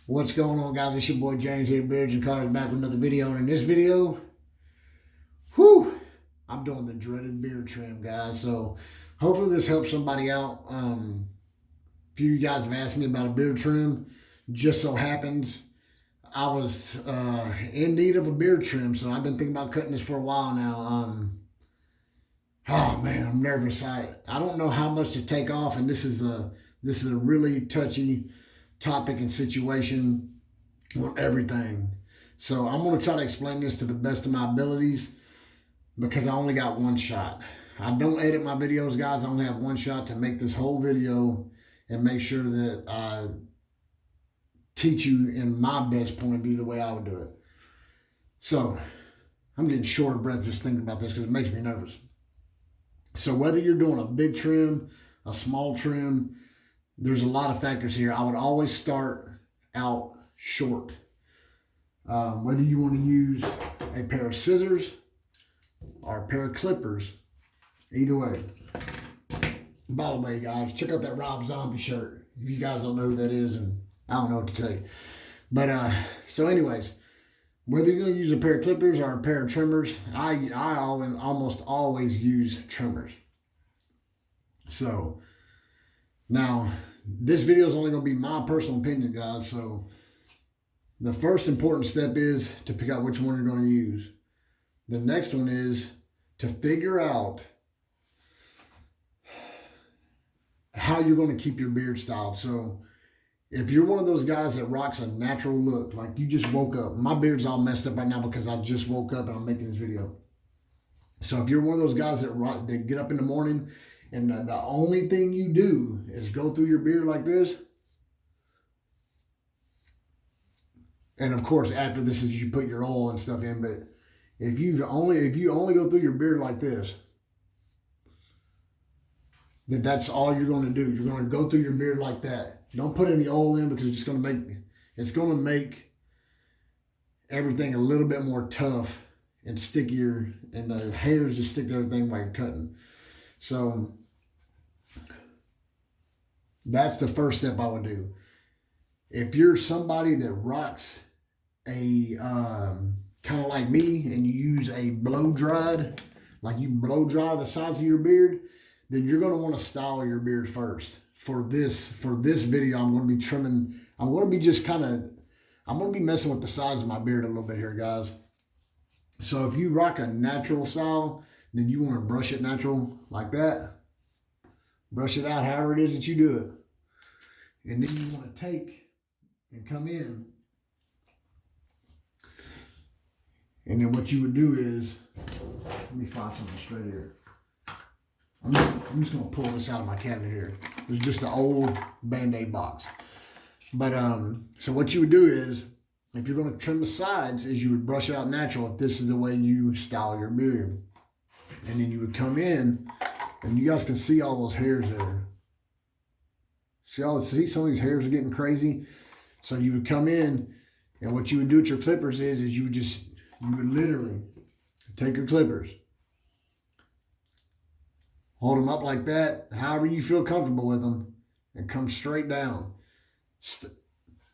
What's going on, guys? It's your boy James here, Beards and Cars, back with another video. And in this video, I'm doing the dreaded beard trim, guys. So hopefully this helps somebody out. A few of you guys have asked me about a beard trim. Just so happens I was in need of a beard trim, so I've been thinking about cutting this for a while now. Oh man, I'm nervous. I don't know how much to take off, and this is a really touchy topic and situation on everything. So I'm going to try to explain this to the best of my abilities because I only got one shot. I don't edit my videos, guys. I only have one shot to make this whole video and make sure that I teach you in my best point of view the way I would do it. So I'm getting short of breath just thinking about this because it makes me nervous. So whether you're doing a big trim, a small trim, there's a lot of factors here. I would always start out short. Whether you want to use a pair of scissors or a pair of clippers, either way. By the way, guys, check out that Rob Zombie shirt. If you guys don't know who that is, and I don't know what to tell you. But so anyways, whether you're going to use a pair of clippers or a pair of trimmers, I almost always use trimmers. So now, this video is only going to be my personal opinion, guys. So the first important step is to pick out which one you're going to use. The next one is to figure out how you're going to keep your beard styled. So if you're one of those guys that rocks a natural look, like you just woke up. My beard's all messed up right now because I just woke up and I'm making this video. So if you're one of those guys that get up in the morning and the only thing you do is go through your beard like this. And of course, after this is you put your oil and stuff in. But if you only go through your beard like this, then that's all you're going to do. You're going to go through your beard like that. Don't put any oil in because it's going to make everything a little bit more tough and stickier, and the hairs just stick to everything while you're cutting. So that's the first step I would do. If you're somebody that rocks a kind of like me and you use a blow dried, like you blow dry the sides of your beard, then you're going to want to style your beard first. For this video, I'm going to be trimming. I'm going to be messing with the sides of my beard a little bit here, guys. So if you rock a natural style, then you want to brush it natural like that. Brush it out however it is that you do it. And then you want to take and come in. And then what you would do is, let me find something straight here. I'm just going to pull this out of my cabinet here. It's just an old Band-Aid box. But so what you would do is, if you're going to trim the sides, is you would brush it out natural if this is the way you style your beard. And then you would come in, and you guys can see all those hairs there. See some of these hairs are getting crazy? So you would come in, and what you would do with your clippers is you would literally take your clippers, hold them up like that, however you feel comfortable with them, and come straight down.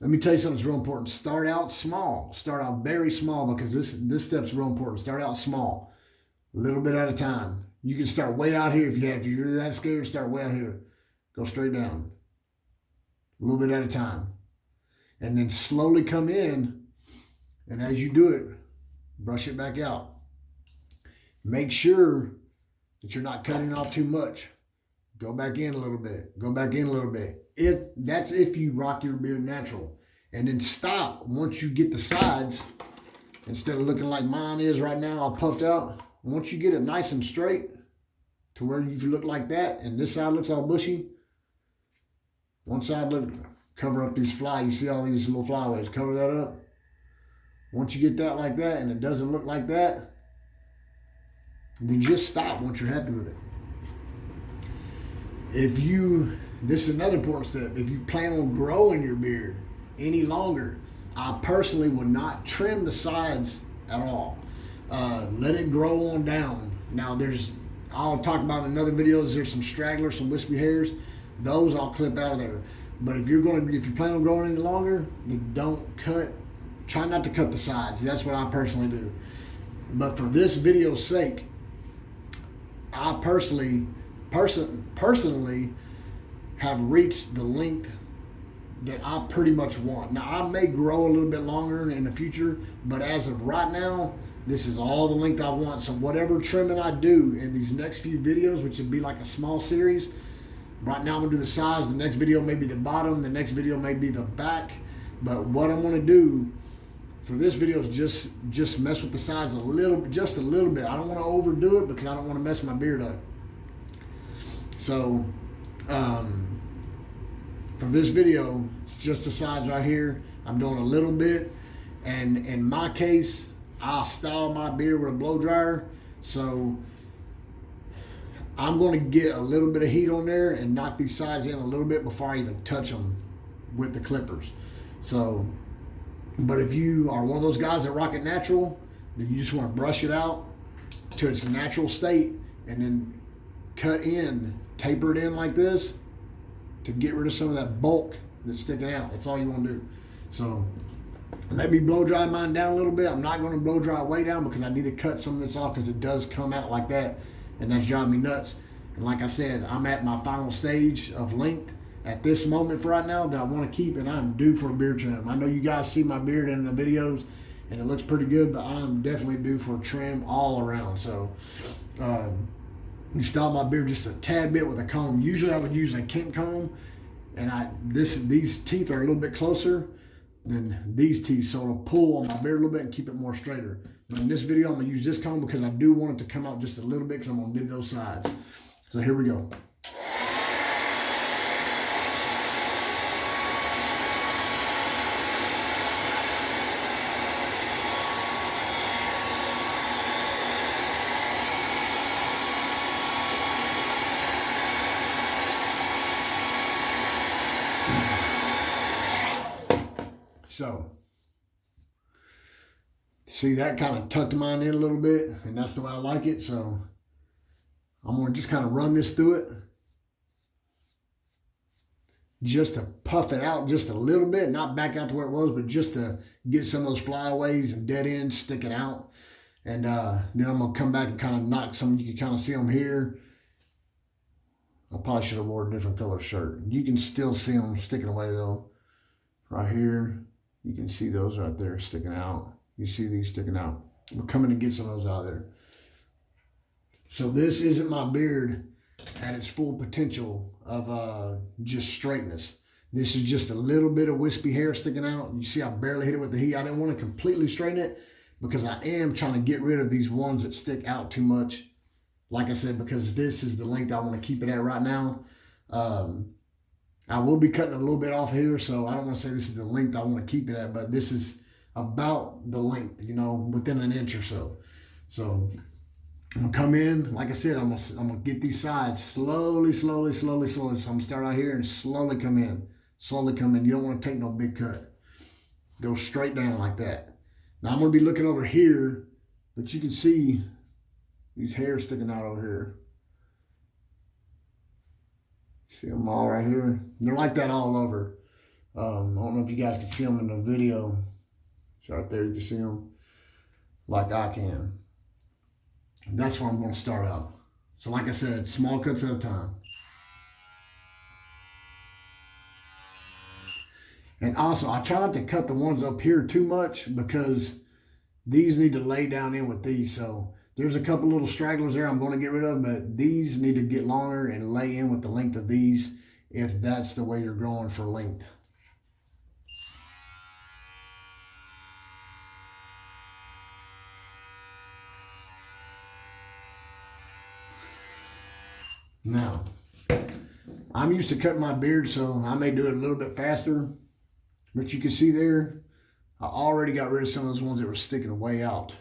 Let me tell you something that's real important. Start out small. Start out very small because this step's real important. Start out small, a little bit at a time. You can start way out here if you're that scared. Start way out here. Go straight down, a little bit at a time, and then slowly come in. And as you do it, brush it back out. Make sure that you're not cutting off too much. Go back in a little bit. Go back in a little bit. If you rock your beard natural. And then stop once you get the sides, instead of looking like mine is right now, all puffed out. Once you get it nice and straight to where you look like that, and this side looks all bushy, one side cover up these you see all these little flyaways, cover that up. Once you get that like that and it doesn't look like that, then just stop once you're happy with it. This is another important step. If you plan on growing your beard any longer, I personally would not trim the sides at all. Let it grow on down. Now I'll talk about in another videos, there's some stragglers, some wispy hairs. Those I'll clip out of there. But if you plan on growing any longer, you don't cut. Try not to cut the sides. That's what I personally do. But for this video's sake, I personally have reached the length that I pretty much want. Now, I may grow a little bit longer in the future, but as of right now, this is all the length I want. So whatever trimming I do in these next few videos, which would be like a small series, right now I'm gonna do the sides. The next video may be the bottom. The next video may be the back. But what I'm gonna do for this video is just mess with the sides just a little bit. I don't want to overdo it because I don't want to mess my beard up. So for this video, it's just the sides right here. I'm doing a little bit, and in my case, I style my beard with a blow dryer. So I'm going to get a little bit of heat on there and knock these sides in a little bit before I even touch them with the clippers. So, but if you are one of those guys that rock it natural, then you just want to brush it out to its natural state and then taper it in like this to get rid of some of that bulk that's sticking out. That's all you want to do. So let me blow dry mine down a little bit. I'm not going to blow dry it way down because I need to cut some of this off because it does come out like that, and that's driving me nuts. And like I said, I'm at my final stage of length at this moment for right now that I want to keep, and I'm due for a beard trim. I know you guys see my beard in the videos and it looks pretty good, but I'm definitely due for a trim all around. So you style my beard just a tad bit with a comb. Usually I would use a Kent comb, and these teeth are a little bit closer than these teeth, so it'll pull on my beard a little bit and keep it more straighter. But in this video, I'm gonna use this comb because I do want it to come out just a little bit because I'm gonna nib those sides. So here we go. So, see, that kind of tucked mine in a little bit, and that's the way I like it. So I'm going to just kind of run this through it just to puff it out just a little bit, not back out to where it was, but just to get some of those flyaways and dead ends sticking out. And then I'm going to come back and kind of knock some. You can kind of see them here. I probably should have wore a different color shirt. You can still see them sticking away though. Right here. You can see those right there sticking out. You see these sticking out. We're coming to get some of those out of there. So this isn't my beard at its full potential of just straightness. This is just a little bit of wispy hair sticking out. You see I barely hit it with the heat. I didn't want to completely straighten it because I am trying to get rid of these ones that stick out too much. Like I said, because this is the length I want to keep it at right now. I will be cutting a little bit off here, so I don't want to say this is the length I want to keep it at, but this is about the length, you know, within an inch or so. So I'm gonna come in, like I said, I'm gonna get these sides slowly. So I'm gonna start out here and slowly come in. You don't want to take no big cut. Go straight down like that. Now I'm gonna be looking over here, but you can see these hairs sticking out over here. See them all right here? They're like that all over. I don't know if you guys can see them in the video. It's right there, you can see them like I can. And that's where I'm going to start out. So like I said, small cuts at a time. And also, I try not to cut the ones up here too much because these need to lay down in with these. So there's a couple little stragglers there I'm going to get rid of, but these need to get longer and lay in with the length of these if that's the way you're growing for length. Now, I'm used to cutting my beard, so I may do it a little bit faster, but you can see there, I already got rid of some of those ones that were sticking way out.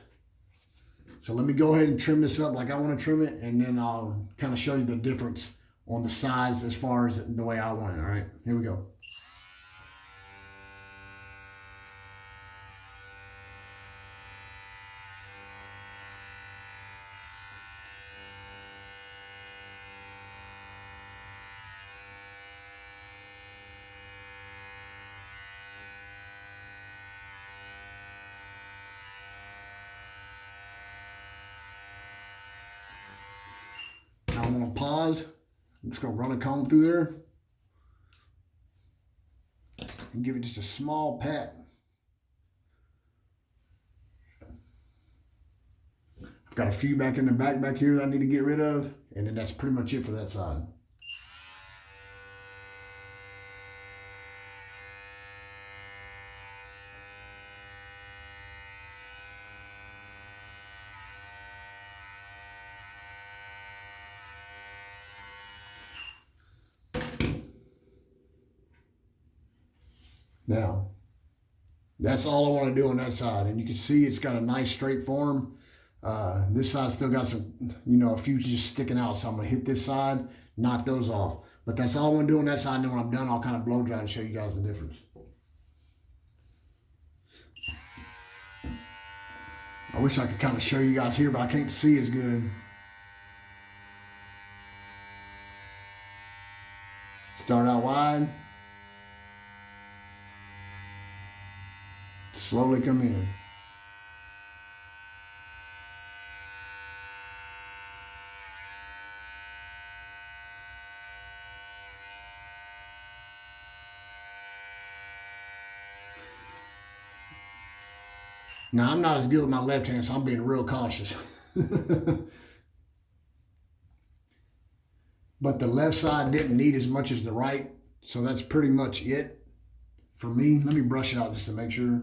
So let me go ahead and trim this up like I want to trim it, and then I'll kind of show you the difference on the size as far as the way I want it. All right, here we go. I'm gonna pause. I'm just gonna run a comb through there and give it just a small pat. I've got a few back in the back here that I need to get rid of, and then that's pretty much it for that side. Now, that's all I want to do on that side. And you can see it's got a nice straight form. This side still got some, a few just sticking out. So I'm going to hit this side, knock those off. But that's all I want to do on that side. And then when I'm done, I'll kind of blow dry and show you guys the difference. I wish I could kind of show you guys here, but I can't see as good. Start out wide. Slowly come in. Now, I'm not as good with my left hand, so I'm being real cautious. But the left side didn't need as much as the right, so that's pretty much it for me. Let me brush it out just to make sure.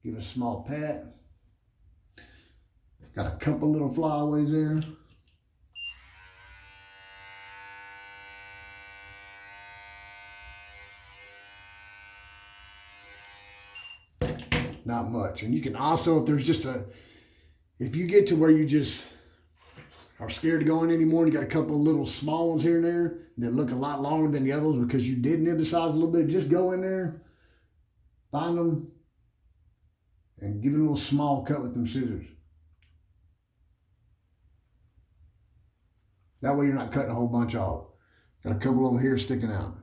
Give it a small pat. Got a couple little flyaways there. Not much. And you can also, if there's just if you get to where you just are scared to go in anymore, and you got a couple of little small ones here and there that look a lot longer than the others because you did nib the size a little bit, just go in there, find them, and give it a little small cut with them scissors. That way you're not cutting a whole bunch off. Got a couple over here sticking out.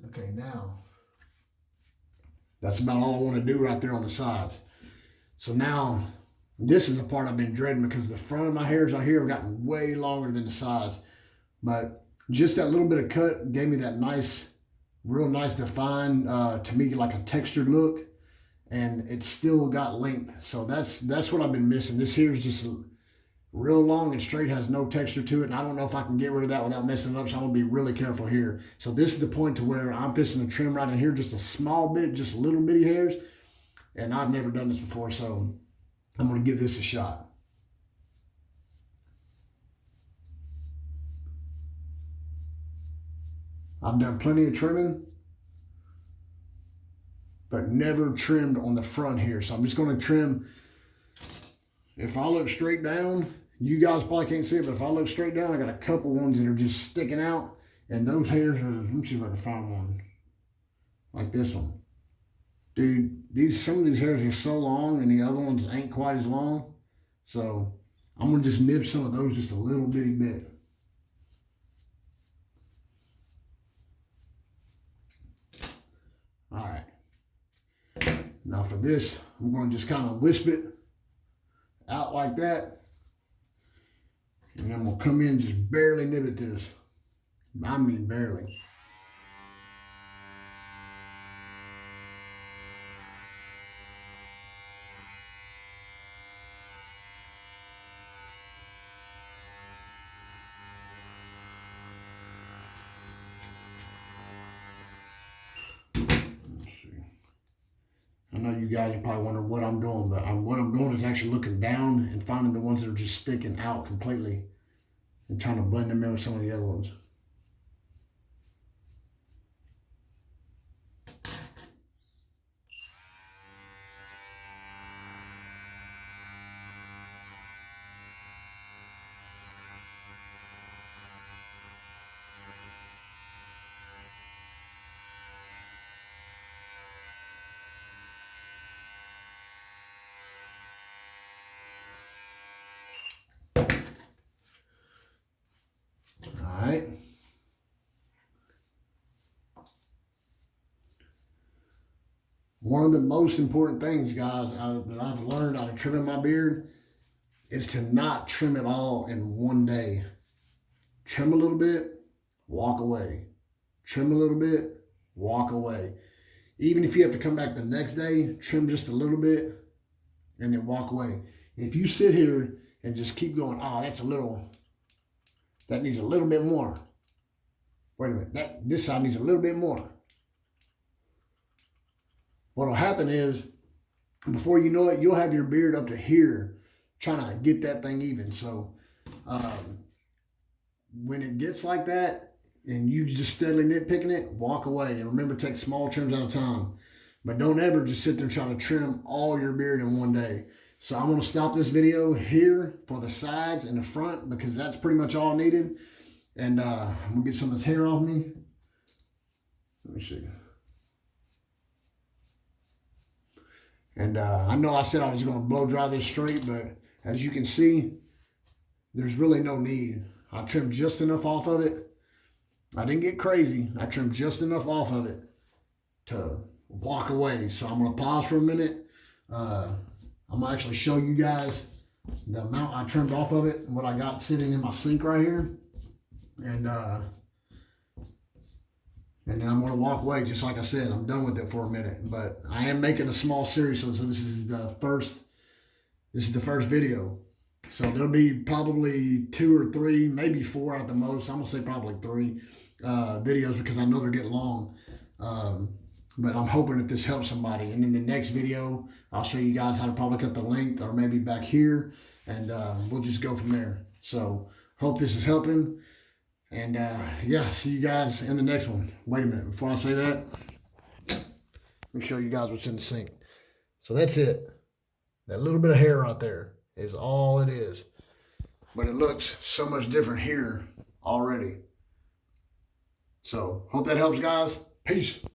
Okay, now, that's about all I want to do right there on the sides. So now, this is the part I've been dreading because the front of my hairs out here have gotten way longer than the sides. But just that little bit of cut gave me that nice, real nice defined, to me, like a textured look. And it's still got length. So that's what I've been missing. This here is just real long and straight, has no texture to it. And I don't know if I can get rid of that without messing it up. So I'm gonna be really careful here. So this is the point to where I'm fixing to trim right in here, just a small bit, just little bitty hairs. And I've never done this before, so I'm gonna give this a shot. I've done plenty of trimming, but never trimmed on the front here. So I'm just gonna trim. If I look straight down, you guys probably can't see it, but if I look straight down, I got a couple ones that are just sticking out. And those hairs are, let me see if I can find one. Like this one. Dude, some of these hairs are so long and the other ones ain't quite as long. So I'm gonna just nib some of those just a little bitty bit. All right. Now for this, I'm gonna just kind of wisp it out like that. And then we'll come in and just barely nib at this. I mean barely. I know you guys are probably wondering what I'm doing, but what I'm doing is actually looking down and finding the ones that are just sticking out completely and trying to blend them in with some of the other ones. One of the most important things, guys, that I've learned out of trimming my beard is to not trim it all in one day. Trim a little bit, walk away. Trim a little bit, walk away. Even if you have to come back the next day, trim just a little bit, and then walk away. If you sit here and just keep going, oh, that needs a little bit more. Wait a minute, this side needs a little bit more. What'll happen is, before you know it, you'll have your beard up to here trying to get that thing even. So when it gets like that and you just steadily nitpicking it, walk away. And remember, take small trims at a time. But don't ever just sit there and try to trim all your beard in one day. So I'm going to stop this video here for the sides and the front, because that's pretty much all needed. And I'm going to get some of this hair off me. Let me see. And I know I said I was going to blow dry this straight, but as you can see, there's really no need. I trimmed just enough off of it. I didn't get crazy. I trimmed just enough off of it to walk away. So I'm going to pause for a minute. I'm going to actually show you guys the amount I trimmed off of it and what I got sitting in my sink right here. And then I'm going to walk away. Just like I said, I'm done with it for a minute. But I am making a small series, so this is the first video. So there'll be probably 2 or 3, maybe 4 at the most. I'm going to say probably 3 videos, because I know they're getting long. But I'm hoping that this helps somebody. And in the next video, I'll show you guys how to probably cut the length, or maybe back here. And we'll just go from there. So hope this is helping. And yeah, see you guys in the next one. Wait a minute, before I say that, let me show you guys what's in the sink. So that's it. That little bit of hair right there is all it is. But it looks so much different here already. So hope that helps, guys. Peace.